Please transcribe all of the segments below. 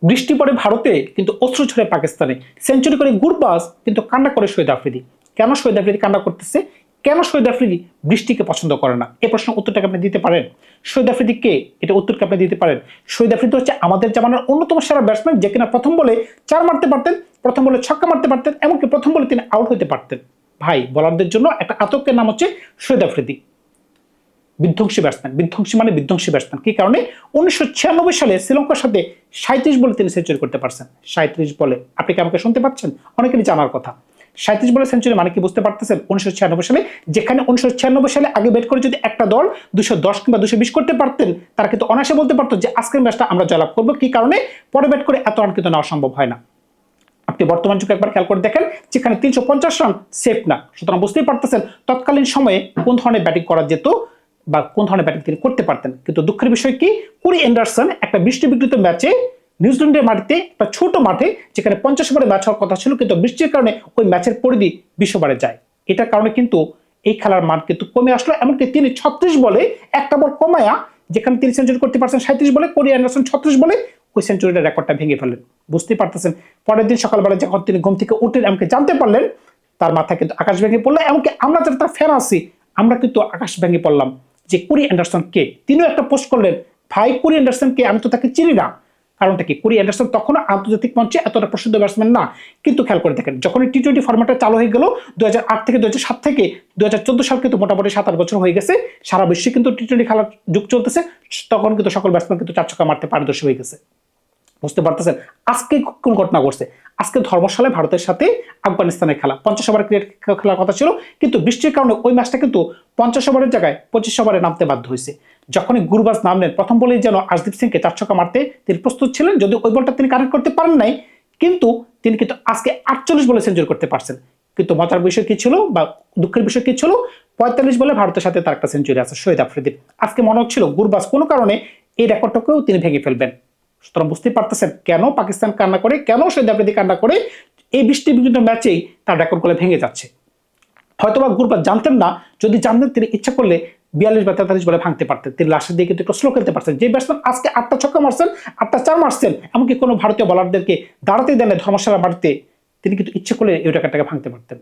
বৃষ্টি পড়ে ভারতে কিন্তু অশ্রু ঝরে পাকিস্তানে, সেঞ্চুরি করে গুরবাজ কিন্তু কান্না করে শহীদ আফ্রিদি। কেন শহীদ আফ্রিদি কান্না করতেছে? কেন শহীদ আফ্রিদি বৃষ্টিকে পছন্দ করে না? এই প্রশ্ন উত্তরটাকে আপনি দিতে পারেন? শহীদ আফ্রিদি কে? এটা উত্তরকে আপনি দিতে পারেন? শহীদ আফ্রিদি হচ্ছে আমাদের জামানার অন্যতম সেরা ব্যাটসম্যান, যে কিনা প্রথম বলে 4 মারতে পারতেন, প্রথম বলে ছক্কা মারতে পারতেন, এমনকি প্রথম বলে তিনি আউট হতে পারতেন। ভাই, বলারদের জন্য একটা আতঙ্কের নাম হচ্ছে শহীদ আফ্রিদি। বিধ্বংসী ব্যাটসম্যান, বিধ্বংসী মানে বিধ্বংসী ব্যাটসম্যান। কি কারণে? 1996 সালে শ্রীলঙ্কার সাথে 37 বলে তিনি সেঞ্চুরি করতে পারছেন। 37 বলে, আপনি কি আমাকে শুনতে পাচ্ছেন? অনেকেরই জানার কথা। 37 বলে সেঞ্চুরি মানে কি বুঝতে পারতেছেন? 1996 সালে, যেখানে 1996 সালে আগে ব্যাট করে যদি একটা দল 210 কিংবা 220 করতে পারতেন, তারা কিন্তু অনায়াসে বলতে পারতো যে আজকের ম্যাচটা আমরা জয়লাভ করবো। কি কারণে? পরে ব্যাট করে এত রান কিন্তু নেওয়া সম্ভব হয় না। আপনি বর্তমান যুগে একবার খেয়াল করে দেখেন, যেখানে 350 রান সেফ না। সুতরাং বুঝতেই পারতেছেন তৎকালীন সময়ে কোন ধরনের ব্যাটিং করা যেত বা কোন ধরনের ব্যাটিং তিনি করতে পারতেন। কিন্তু দুঃখের বিষয় কি, কোরি অ্যান্ডারসন একটা বৃষ্টি বিঘ্নিত ম্যাচে নিউজিল্যান্ডের মাটিতে, একটা ছোট মাঠে, যেখানে 50 ওভারে ম্যাচ হওয়ার কথা ছিল, কিন্তু বৃষ্টির কারণে ওই ম্যাচের পরিধি 20 ওভারে যায়। এটার কারণে কিন্তু এই খেলার মান কিন্তু কমে আসলো। এমনকি তিনি 36 বলে একটা বল কমায়া, যেখানে তিনি সেঞ্চুরি করতে পারছেন 37 বলে, কোরি অ্যান্ডারসন 36 বলে ওই সেঞ্চুরিটার রেকর্ডটা ভেঙে ফেললেন। বুঝতেই পারতেছেন পরের দিন সকালবেলা যখন তিনি ঘুম থেকে উঠলেন, এমনকি জানতে পারলেন, তার মাথায় কিন্তু আকাশ ভেঙে পড়লো। এমনকি আমরা যারা তার ফ্যান আছি, আমরা কিন্তু আকাশ ভেঙে পড়লাম যে কোরি অ্যান্ডারসন কে। তিনিও একটা পোস্ট করলেন, ভাই কোরি অ্যান্ডারসন কে, আমি তো তাকে চিনি না। কারণটা কি? কোরি অ্যান্ডারসন তখনও আন্তর্জাতিক মঞ্চে এতটা প্রসিদ্ধ ব্যাটসম্যান না। কিন্তু খেয়াল করে দেখেন, যখন টি-20 ফরম্যাটটা চালু হয়ে গেল 2008 থেকে 2007 থেকে 2014 সাল, কিন্তু মোটামুটি 7-8 বছর হয়ে গেছে, সারা বিশ্বে কিন্তু টি-20 খেলার যুগ চলতেছে, তখন কিন্তু সকল ব্যাটসম্যান কিন্তু 4 ছক্কা মারতে পারদর্শী হয়ে গেছে। বুঝতে পারতেছেন আজকে কোন ঘটনা ঘটছে? আজকে ধর্মশালায় ভারতের সাথে আফগানিস্তানের খেলা, 50 ওভার ক্রিকেট খেলার কথা ছিল, কিন্তু বৃষ্টির কারণে ওই ম্যাচটা কিন্তু 50 ওভারের জায়গায় 25 ওভারে নামতে বাধ্য হয়েছে। যখনই গুরবাজ নামলেন, প্রথম বলেই যেন আশদীপ সিংকে 4 ছক্কা মারতে তিনি প্রস্তুত ছিলেন, যদি ওই বলটা তিনি কানেক্ট করতে পারেন নাই, কিন্তু তিনি কিন্তু আজকে 48 বলে সেঞ্চুরি করতে পারছেন। কিন্তু মজার বিষয় কি ছিল বা দুঃখের বিষয় কি ছিল, 45 বলে ভারতের সাথে তার একটা সেঞ্চুরি আছে শহীদ আফ্রিদির। আজকে মনে হচ্ছিল গুরবাজ কোনো কারণে এই রেকর্ডটাকেও তিনি ভেঙে ফেলবেন। সুতরাং বুঝতেই পারতেছেন কেন পাকিস্তান কান্না করে, কেন শহীদ আফ্রিদি কান্না করে। এই বৃষ্টি বিভিন্ন ম্যাচেই তার রেকর্ডগুলো ভেঙে যাচ্ছে। হয়তোবা গুরবাজ জানতেন না, যদি জানতেন তিনি ইচ্ছা করলে 42 বা 43 বলে ভাঙতে পারতেন। তিনি লাস্টের দিকে কিন্তু একটু স্লো খেলতে পারছেন। যে ব্যাটসম্যান আজকে 8টা ছক্কা মারছেন, 8টা 4 মারছেন, এমনকি কোনো ভারতীয় বলারদেরকে দাঁড়াতে দেন ধর্মশালা মাটিতে, তিনি কিন্তু ইচ্ছে করলে এই রেকর্ডটাকে ভাঙতে পারতেন।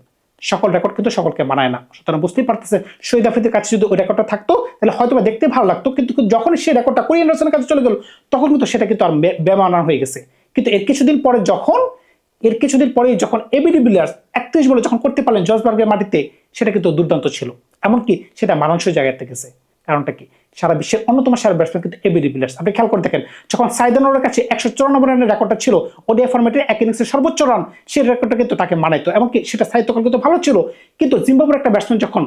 সকল রেকর্ড কিন্তু সকলকে মানায় না। সুতরাং বুঝতেই পারতেছেন শহীদ আফ্রিদির কাছে যদি ওই রেকর্ডটা থাকতো, তাহলে হয়তো দেখতে ভালো লাগতো, কিন্তু যখন সেই রেকর্ডটা কোরি অ্যান্ডারসনের কাছে চলে গেল, তখন কিন্তু সেটা কিন্তু আর বেমানান হয়ে গেছে। কিন্তু এর কিছুদিন পরে যখন এবি ডিভিলিয়ার্স 31 বলে যখন করতে পারলেন জর্জবার্গের মাটিতে, সেটা কিন্তু দুর্দান্ত ছিল। এমনকি সেটা মানানসই জায়গায় থেকেছে। কারণটা কি? সারা বিশ্বের অন্যতম সেরা ব্যাটসম্যান কিন্তু এবি ডিভিলিয়ার্স। আপনি খেয়াল করে দেখেন, যখন সাইদ আনোয়ারের কাছে 194 রানের রেকর্ডটা ছিল ওডিআই ফরম্যাটে এক ইনিংসের সর্বোচ্চ রান, সেই রেকর্ডটা কিন্তু তাকে মানাইতো। এমনকি সেটা সাইদ তখন কিন্তু ভালো ছিল। কিন্তু জিম্বাবুয়ের একটা ব্যাটসম্যান যখন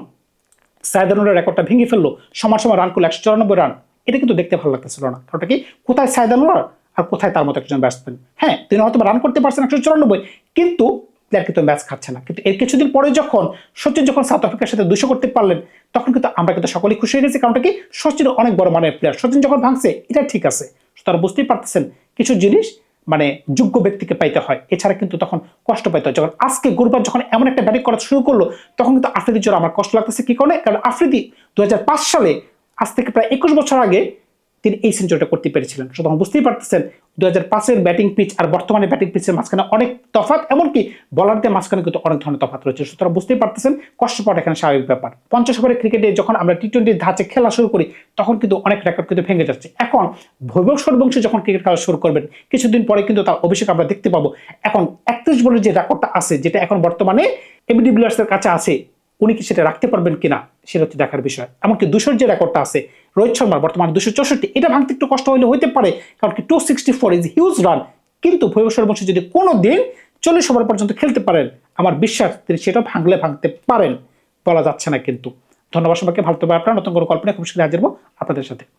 সাইদ আনোয়ারের রেকর্ডটা ভেঙে ফেললো, সমান রান করলো 194 রান, এটা কিন্তু দেখতে ভালো লাগতেছিল না। কারণটা কি? কোথায় সাইদ আনোয়ার আর কোথায় তার মতো একজন ব্যাটসম্যান? হ্যাঁ, তিনি হয়তো রান করতে পারছেন 194, কিন্তু প্লেয়ার কিন্তু ম্যাচ খাচ্ছে না। কিন্তু এর কিছুদিন পরে যখন সচিন সাউথ আফ্রিকার সাথে 200 করতে পারলেন, তখন কিন্তু আমরা কিন্তু সকলেই খুশি হয়ে গেছি। কারণটা কি? সচিন অনেক বড় মানের প্লেয়ার, সচিন যখন ভাঙছে এটা ঠিক আছে। তারা বুঝতেই পারতেছেন কিছু জিনিস মানে যোগ্য ব্যক্তিকে পাইতে হয়, এছাড়া কিন্তু তখন কষ্ট পাইতে হয়। যখন আজকে গুরবাজ যখন এমন একটা ব্যাটিং করা শুরু করলো, তখন কিন্তু আফ্রিদির জন্য আমার কষ্ট লাগতেছে। কি কারণে? কারণ আফ্রিদি 2005 সালে, আজ থেকে প্রায় 21 বছর আগে তিনি এই সেঞ্চুরিটা করতে পেরেছিলেন। সুতরাং বুঝতেই পারতেছেন 2005-এর ব্যাটিং পিচ আর বর্তমানে ব্যাটিং পিচের মাঝখানে অনেক তফাৎ, এমনকি বলারদের মাঝখানে কিন্তু অনেক ধরনের তফাৎ রয়েছে। সুতরাং বুঝতেই পারতেছেন কষ্ট পাওয়াটা এখানে স্বাভাবিক ব্যাপার। 50 ওভারের ক্রিকেটে যখন আমরা টি-20 ধাঁচে খেলা শুরু করি, তখন কিন্তু অনেক রেকর্ড কিন্তু ভেঙে যাচ্ছে। এখন বৈভব সূর্যবংশী যখন ক্রিকেট খেলা শুরু করবেন, কিছুদিন পরে কিন্তু তার অভিষেক আমরা দেখতে পাবো। এখন 31 বলের যে রেকর্ডটা আছে, যেটা এখন বর্তমানে এবি ডিভিলিয়ার্সের কাছে আছে, উনি কি সেটা রাখতে পারবেন কিনা, সেটা হচ্ছে দেখার বিষয়। এমনকি 200 যে রেকর্ডটা আছে রোহিত শর্মার বর্তমানে 264, এটা ভাঙতে একটু কষ্ট হলে হইতে পারে, কারণ কি 264 ইজ হিউজ রান। কিন্তু ভৈভব সূর্যবংশী যদি কোনো দিন 40 ওভার পর্যন্ত খেলতে পারেন, আমার বিশ্বাস তিনি সেটা ভাঙতে পারেন, বলা যাচ্ছে না কিন্তু। ধন্যবাদ সবাইকে। ভালো থাকবেন আপনারা। নতুন কোনো কল্পনা খুব শীঘ্রই হাজির হবো আপনাদের সাথে।